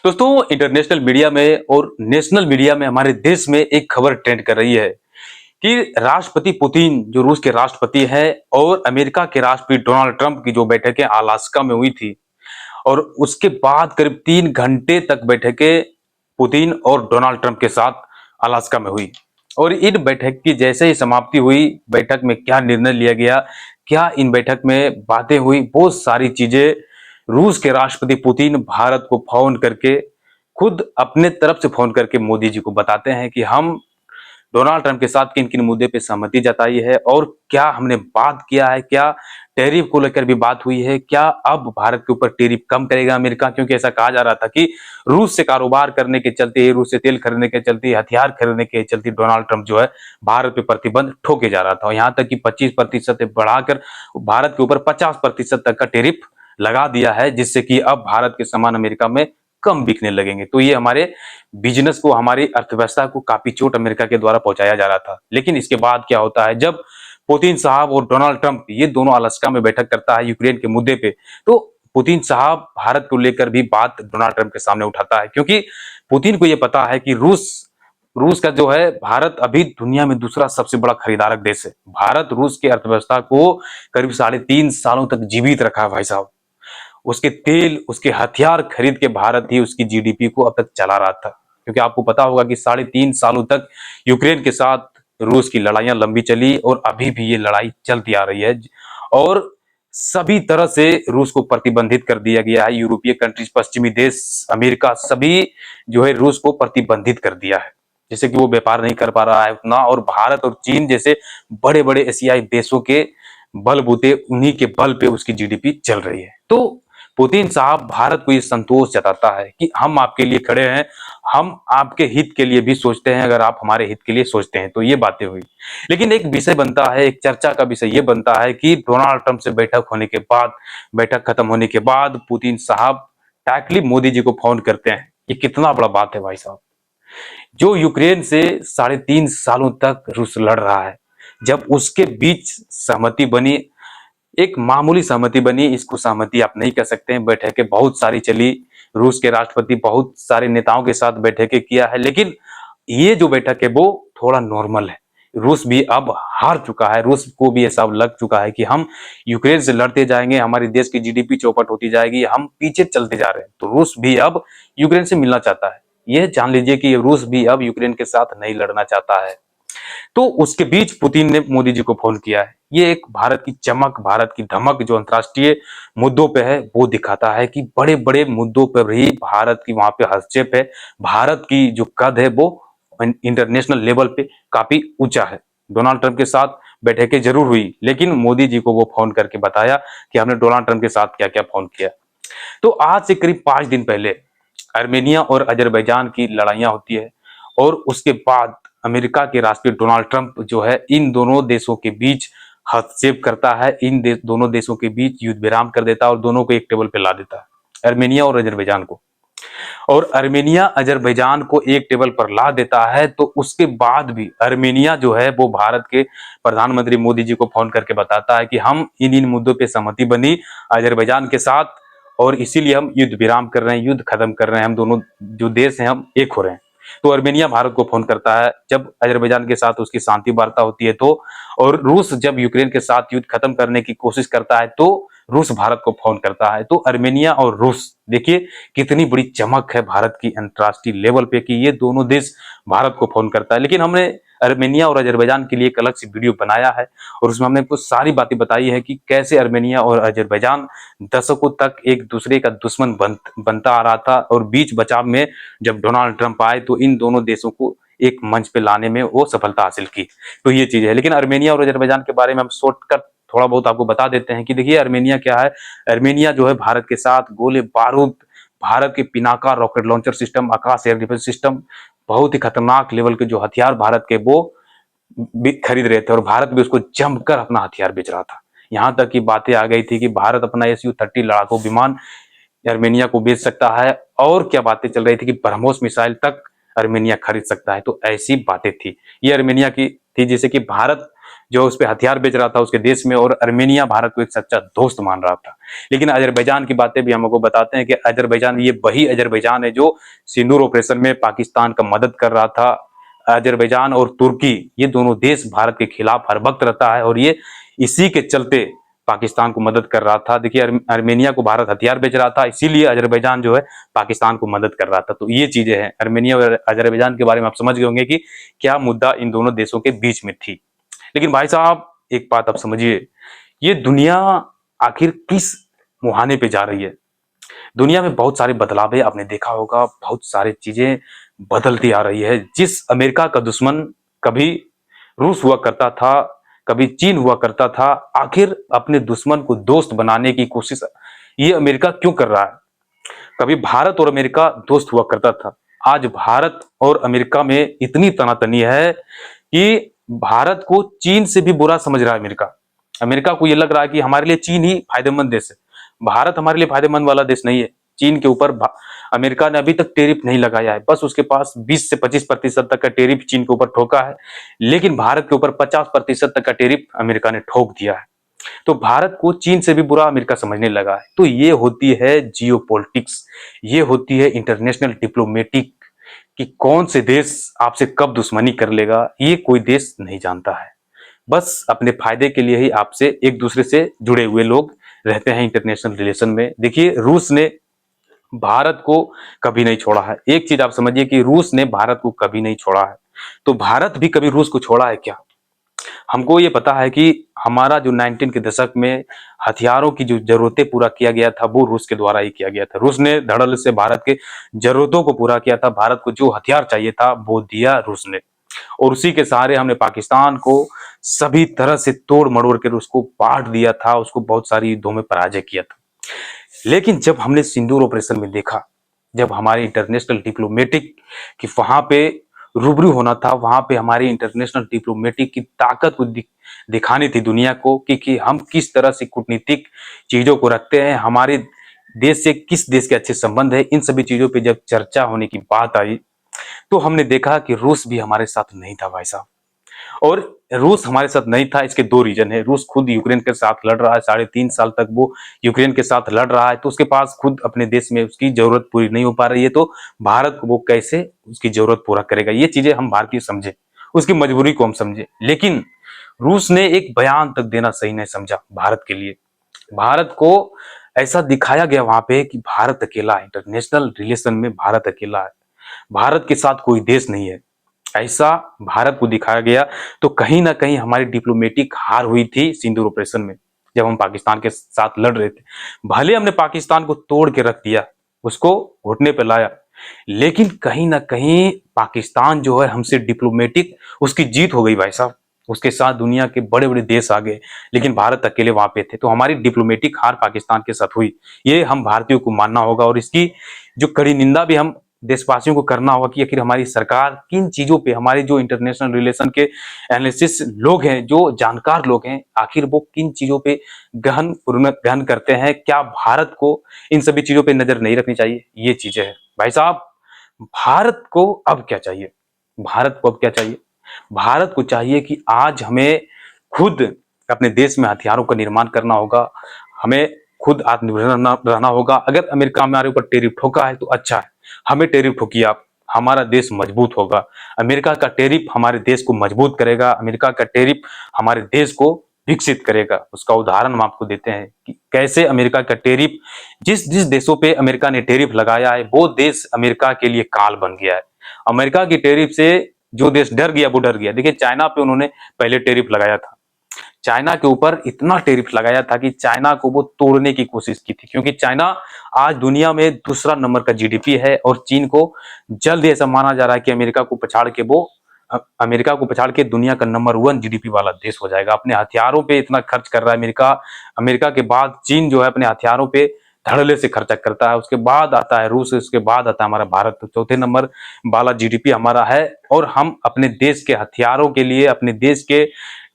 दोस्तों, international media में और नेशनल मीडिया में हमारे देश में एक खबर ट्रेंड कर रही है कि राष्ट्रपति पुतिन जो रूस के राष्ट्रपति हैं और अमेरिका के राष्ट्रपति डोनाल्ड ट्रंप की जो बैठकें अलास्का में हुई थी और उसके बाद करीब 3 घंटे तक बैठकें पुतिन और डोनाल्ड ट्रंप के साथ अलास्का में हुई। और इन बैठक की जैसे ही समाप्ति हुई, बैठक में क्या निर्णय लिया गया, क्या इन बैठक में बातें हुई, बहुत सारी चीजें रूस के राष्ट्रपति पुतिन भारत को फोन करके खुद अपने तरफ से फोन करके मोदी जी को बताते हैं कि हम डोनाल्ड ट्रंप के साथ किन-किन मुद्दे पे सहमति जताई है और क्या हमने बात किया है, क्या टैरिफ को लेकर भी बात हुई है, क्या अब भारत के ऊपर टैरिफ कम करेगा अमेरिका, क्योंकि ऐसा कहा जा रहा था कि रूस से कारोबार करने के चलते, रूस से तेल खरीदने के चलते, हथियार खरीदने के चलते डोनाल्ड ट्रंप जो है भारत पे प्रतिबंध ठोके जा रहा था और यहाँ तक कि 25% से बढ़ाकर भारत के ऊपर 50% तक का टैरिफ लगा दिया है, जिससे कि अब भारत के सामान अमेरिका में कम बिकने लगेंगे। तो ये हमारे बिजनेस को, हमारी अर्थव्यवस्था को काफी चोट अमेरिका के द्वारा पहुंचाया जा रहा था। लेकिन इसके बाद क्या होता है, जब पुतिन साहब और डोनाल्ड ट्रंप ये दोनों अलास्का में बैठक करता है यूक्रेन के मुद्दे पे, तो पुतिन साहब भारत को लेकर भी बात डोनाल्ड ट्रंप के सामने उठाता है, क्योंकि पुतिन को ये पता है कि रूस रूस का जो है, भारत अभी दुनिया में दूसरा सबसे बड़ा खरीदारक देश है। भारत रूस की अर्थव्यवस्था को करीब 3.5 सालों तक जीवित रखा है भाई साहब। उसके तेल, उसके हथियार खरीद के भारत ही उसकी जीडीपी को अब तक चला रहा था। क्योंकि आपको पता होगा कि 3.5 सालों तक यूक्रेन के साथ रूस की लड़ाइयां लंबी चली और अभी भी ये लड़ाई चलती आ रही है और सभी तरह से रूस को प्रतिबंधित कर दिया गया है। यूरोपीय कंट्रीज, पश्चिमी देश, अमेरिका, सभी जो है रूस को प्रतिबंधित कर दिया है, जैसे कि वो व्यापार नहीं कर पा रहा है उतना। और भारत और चीन जैसे बड़े बड़े एशियाई देशों के बलबूते, उन्हीं के बल पे उसकी जीडीपी चल रही है। तो पुतिन साहब भारत को ये संतोष जताता है कि हम आपके लिए खड़े हैं, हम आपके हित के लिए भी सोचते हैं, अगर आप हमारे हित के लिए सोचते हैं। तो ये बातें हुई। लेकिन एक विषय बनता है, एक चर्चा का विषय ये बनता है कि डोनाल्ड ट्रंप से बैठक होने के बाद, बैठक खत्म होने के बाद पुतिन साहब डायरेक्टली मोदी जी को फोन करते हैं। ये कितना बड़ा बात है भाई साहब। जो यूक्रेन से 3.5 सालों तक रूस लड़ रहा है, जब उसके बीच सहमति बनी, एक मामूली सहमति बनी, इसको सहमति आप नहीं कह सकते हैं। बैठकें बहुत सारी चली, रूस के राष्ट्रपति बहुत सारे नेताओं के साथ बैठकें किया है, लेकिन ये जो बैठक है वो थोड़ा नॉर्मल है। रूस भी अब हार चुका है, रूस को भी ऐसा लग चुका है कि हम यूक्रेन से लड़ते जाएंगे, हमारे देश की जीडीपी चौपट होती जाएगी, हम पीछे चलते जा रहे हैं। तो रूस भी अब यूक्रेन से मिलना चाहता है। यह जान लीजिए कि रूस भी अब यूक्रेन के साथ नहीं लड़ना चाहता है। तो उसके बीच पुतिन ने मोदी जी को फोन किया है। ये एक भारत की चमक, भारत की धमक जो अंतर्राष्ट्रीय मुद्दों पे है, वो दिखाता है कि बड़े-बड़े मुद्दों पर भी भारत की वहां पे हस्तक्षेप है। भारत की जो कद है वो इंटरनेशनल लेवल पे काफी ऊंचा है। डोनाल्ड ट्रंप के साथ बैठकें जरूर हुई, लेकिन मोदी जी को वो फोन करके बताया कि हमने डोनाल्ड ट्रंप के साथ क्या-क्या फोन किया। तो आज से करीब 5 दिन पहले आर्मेनिया और अजरबैजान की लड़ाइयां होती है और उसके बाद अमेरिका के राष्ट्रपति डोनाल्ड ट्रंप जो है इन दोनों देशों के बीच हस्तक्षेप करता है, दोनों देशों के बीच युद्ध विराम कर देता है और दोनों को एक टेबल पे ला देता है, आर्मेनिया और अजरबैजान को। और आर्मेनिया अजरबैजान को एक टेबल पर ला देता है, तो उसके बाद भी आर्मेनिया जो है वो भारत के प्रधानमंत्री मोदी जी को फोन करके बताता है कि हम इन इन मुद्दों पे सहमति बनी अजरबैजान के साथ और इसीलिए हम युद्ध विराम कर रहे हैं, युद्ध खत्म कर रहे हैं, हम दोनों जो देश हैं हम एक हो रहे हैं। तो आर्मेनिया भारत को फोन करता है जब अजरबैजान के साथ उसकी शांति वार्ता होती है तो, और रूस जब यूक्रेन के साथ युद्ध खत्म करने की कोशिश करता है तो रूस भारत को फोन करता है। तो आर्मेनिया और रूस, देखिए कितनी बड़ी चमक है भारत की अंतर्राष्ट्रीय लेवल पे कि ये दोनों देश भारत को फोन करता है। लेकिन हमने आर्मेनिया और अजरबैजान के लिए एक अलग से वीडियो बनाया है और उसमें हमने कुछ सारी बातें बताई है कि कैसे आर्मेनिया और अजरबैजान दशकों तक एक दूसरे का दुश्मन बनता आ रहा था और बीच बचाव में जब डोनाल्ड ट्रंप आए तो इन दोनों देशों को एक मंच पे लाने में वो सफलता हासिल की। तो ये चीज है। लेकिन आर्मेनिया और अजरबैजान के बारे में हम शॉर्टकट थोड़ा बहुत आपको बता देते हैं कि देखिए आर्मेनिया क्या है। आर्मेनिया जो है भारत के साथ गोले बारूद, भारत के पिनाका रॉकेट लॉन्चर सिस्टम, आकाश एयर डिफेंस सिस्टम, बहुत ही खतरनाक लेवल के जो हथियार भारत के वो खरीद रहे थे और भारत भी उसको जमकर अपना हथियार बेच रहा था। यहाँ तक की बातें आ गई थी कि भारत अपना SU-30 लड़ाकू विमान आर्मेनिया को बेच सकता है और क्या बातें चल रही थी कि ब्रह्मोस मिसाइल तक आर्मेनिया खरीद सकता है। तो ऐसी बातें थी, ये आर्मेनिया की थी, जैसे कि भारत जो उस पे हथियार बेच रहा था उसके देश में, और अर्मेनिया भारत को एक सच्चा दोस्त मान रहा था। लेकिन अजरबैजान की बातें भी हमको बताते हैं कि अजरबैजान, ये वही अजरबैजान है जो सिंदूर ऑपरेशन में पाकिस्तान का मदद कर रहा था। अजरबैजान और तुर्की, ये दोनों देश भारत के खिलाफ हर वक्त रहता है, और ये इसी के चलते पाकिस्तान को मदद कर रहा था। देखिए, अर्मेनिया को भारत हथियार बेच रहा था, इसीलिए अजरबैजान जो है पाकिस्तान को मदद कर रहा था। तो ये चीजें हैं अर्मेनिया और अजरबैजान के बारे में, आप समझ गए होंगे कि क्या मुद्दा इन दोनों देशों के बीच में थी। लेकिन भाई साहब, एक बात आप समझिए, ये दुनिया आखिर किस मुहाने पे जा रही है। दुनिया में बहुत सारे बदलाव है, आपने देखा होगा, बहुत सारी चीजें बदलती आ रही है। जिस अमेरिका का दुश्मन कभी रूस हुआ करता था, कभी चीन हुआ करता था, आखिर अपने दुश्मन को दोस्त बनाने की कोशिश ये अमेरिका क्यों कर रहा है। कभी भारत और अमेरिका दोस्त हुआ करता था, आज भारत और अमेरिका में इतनी तनातनी है कि भारत को चीन से भी बुरा समझ रहा है अमेरिका। अमेरिका को यह लग रहा है कि हमारे लिए चीन ही फायदेमंद देश है, भारत हमारे लिए फायदेमंद वाला देश नहीं है। चीन के ऊपर अमेरिका ने अभी तक टेरिफ नहीं लगाया है, बस उसके पास 20 से 25% तक का टेरिफ चीन के ऊपर ठोका है, लेकिन भारत के ऊपर 50% तक का टेरिफ अमेरिका ने ठोक दिया है। तो भारत को चीन से भी बुरा अमेरिका समझने लगा है। तो ये होती है जियोपॉलिटिक्स, ये होती है इंटरनेशनल डिप्लोमेटिक, कि कौन से देश आपसे कब दुश्मनी कर लेगा ये कोई देश नहीं जानता है। बस अपने फायदे के लिए ही आपसे एक दूसरे से जुड़े हुए लोग रहते हैं इंटरनेशनल रिलेशन में। देखिए, रूस ने भारत को कभी नहीं छोड़ा है। एक चीज आप समझिए कि रूस ने भारत को कभी नहीं छोड़ा है, तो भारत भी कभी रूस को छोड़ा है क्या। हमको ये पता है कि हमारा जो 19 के दशक में हथियारों की जो जरूरतें पूरा किया गया था वो रूस के द्वारा ही किया गया था। रूस ने धड़ल्ले से भारत के जरूरतों को पूरा किया था, भारत को जो हथियार चाहिए था वो दिया रूस ने, और उसी के सहारे हमने पाकिस्तान को सभी तरह से तोड़ मड़ोड़ कर उसको बांट दिया था, उसको बहुत सारी युद्धों में पराजय किया था। लेकिन जब हमने सिंदूर ऑपरेशन में देखा, जब हमारे इंटरनेशनल डिप्लोमेटिक कि वहां पे रूबरू होना था, वहां पे हमारी इंटरनेशनल डिप्लोमेटिक की ताकत को दिखानी थी दुनिया को कि हम किस तरह से कूटनीतिक चीजों को रखते हैं, हमारे देश से किस देश के अच्छे संबंध है, इन सभी चीजों पे जब चर्चा होने की बात आई तो हमने देखा कि रूस भी हमारे साथ नहीं था भाई साहब। और रूस हमारे साथ नहीं था, इसके दो रीजन है। रूस खुद यूक्रेन के साथ लड़ रहा है, 3.5 साल तक वो यूक्रेन के साथ लड़ रहा है, तो उसके पास खुद अपने देश में उसकी जरूरत पूरी नहीं हो पा रही है, तो भारत को वो कैसे उसकी जरूरत पूरा करेगा। ये चीजें हम भारतीय समझे, उसकी मजबूरी को हम समझे। लेकिन रूस ने एक बयान तक देना सही नहीं समझा भारत के लिए। भारत को ऐसा दिखाया गया वहां पे कि भारत अकेला है, इंटरनेशनल रिलेशन में भारत अकेला है, भारत के साथ कोई देश नहीं है, ऐसा भारत को दिखाया गया। तो कहीं ना कहीं हमारी डिप्लोमेटिक हार हुई थी सिंदूर ऑपरेशन में, जब हम पाकिस्तान के साथ लड़ रहे थे। भले हमने पाकिस्तान को तोड़ के रख दिया, उसको घुटने पे लाया, लेकिन कहीं ना कहीं पाकिस्तान जो है हमसे डिप्लोमेटिक उसकी जीत हो गई भाई साहब। उसके साथ दुनिया के बड़े बड़े देश आ गए, लेकिन भारत अकेले वहां पे थे, तो हमारी डिप्लोमेटिक हार पाकिस्तान के साथ हुई। ये हम भारतीयों को मानना होगा, और इसकी जो कड़ी निंदा भी हम देशवासियों को करना होगा कि आखिर हमारी सरकार किन चीजों पे, हमारे जो इंटरनेशनल रिलेशन के एनालिसिस लोग हैं, जो जानकार लोग हैं, आखिर वो किन चीजों पे गहन करते हैं। क्या भारत को इन सभी चीजों पे नजर नहीं रखनी चाहिए, ये चीजें हैं भाई साहब। भारत को अब क्या चाहिए, भारत को अब क्या चाहिए, भारत को चाहिए कि आज हमें खुद अपने देश में हथियारों का निर्माण करना होगा, हमें खुद आत्मनिर्भर रहना होगा। अगर अमेरिका हमारे ऊपर टेरिफ ठोका है तो अच्छा है, हमें टेरिफ ठोकिए आप, हमारा देश मजबूत होगा। अमेरिका का टेरिफ हमारे देश को मजबूत करेगा, अमेरिका का टेरिफ हमारे देश को विकसित करेगा। उसका उदाहरण हम आपको देते हैं कि कैसे अमेरिका का टेरिफ, जिस जिस देशों पे अमेरिका ने टेरिफ लगाया है वो देश अमेरिका के लिए काल बन गया है। अमेरिका की टेरिफ से जो देश डर गया वो डर गया। देखिए, चाइना पे उन्होंने पहले टेरिफ लगाया था, चाइना के ऊपर इतना टेरिफ लगाया था कि चाइना को वो तोड़ने की कोशिश की थी, क्योंकि चाइना आज दुनिया में दूसरा नंबर का जीडीपी है, और चीन को जल्द ऐसा माना जा रहा है कि अमेरिका को पछाड़ के वो अमेरिका को पछाड़ के दुनिया का नंबर 1 जीडीपी वाला देश हो जाएगा। अपने हथियारों पे इतना खर्च कर रहा है अमेरिका। अमेरिका के बाद चीन जो है अपने हथियारों पे धड़ल्ले से खर्चा करता है, उसके बाद आता है रूस, उसके बाद आता है हमारा भारत। तो चौथे नंबर वाला जीडीपी हमारा है, और हम अपने देश के हथियारों के लिए, अपने देश के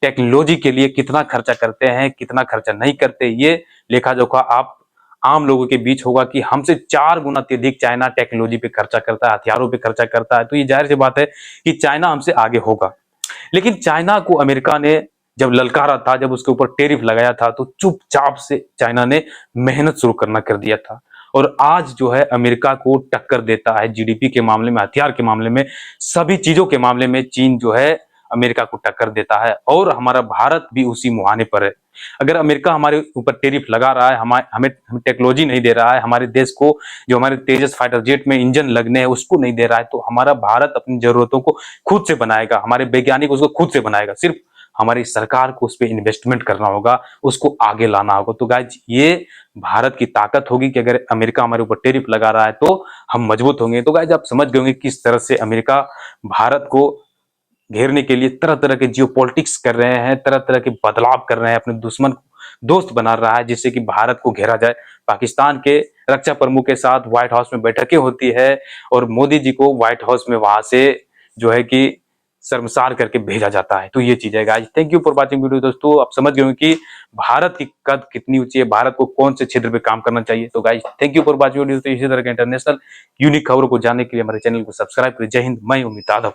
टेक्नोलॉजी के लिए कितना खर्चा करते हैं, कितना खर्चा नहीं करते, ये लेखा जोखा आप आम लोगों के बीच होगा कि हमसे 4 गुना अधिक चाइना टेक्नोलॉजी पे खर्चा करता है, हथियारों पे खर्चा करता है। तो ये जाहिर सी बात है कि चाइना हमसे आगे होगा। लेकिन चाइना को अमेरिका ने जब ललकारा था, जब उसके ऊपर टेरिफ लगाया था, तो चुपचाप से चाइना ने मेहनत शुरू करना कर दिया था। और आज जो है अमेरिका को टक्कर देता है जीडीपी के मामले में, हथियार के मामले में, सभी चीजों के मामले में चीन जो है अमेरिका को टक्कर देता है और हमारा भारत भी उसी मुहाने पर है। अगर अमेरिका हमारे ऊपर टेरिफ लगा रहा है, हमें टेक्नोलॉजी नहीं दे रहा है, हमारे देश को जो हमारे तेजस फाइटर जेट में इंजन लगने हैं उसको नहीं दे रहा है, तो हमारा भारत अपनी जरूरतों को खुद से बनाएगा, हमारे वैज्ञानिक उसको खुद से बनाएगा। सिर्फ हमारी सरकार को उस पर इन्वेस्टमेंट करना होगा, उसको आगे लाना होगा। तो गाइज ये भारत की ताकत होगी कि अगर अमेरिका हमारे ऊपर टेरिफ लगा रहा है तो हम मजबूत होंगे। तो गाइज आप समझ गए होंगे किस तरह से अमेरिका भारत को घेरने के लिए तरह तरह के जियो पॉलिटिक्स कर रहे हैं, तरह तरह के बदलाव कर रहे हैं, अपने दुश्मन को दोस्त बना रहा है जिससे कि भारत को घेरा जाए। पाकिस्तान के रक्षा प्रमुख के साथ व्हाइट हाउस में बैठकें होती है और मोदी जी को व्हाइट हाउस में वहां से जो है कि शर्मसार करके भेजा जाता है। तो ये चीज है guys. Thank you for watching video. दोस्तों आप समझ गए कि भारत की कद कितनी ऊंची है, भारत को कौन से क्षेत्र पे काम करना चाहिए। तो guys thank you for watching video. तो इसी तरह के इंटरनेशनल यूनिक खबरों को जानने के लिए हमारे चैनल को सब्सक्राइब करें। जय हिंद, मैं उम्मीद आदब।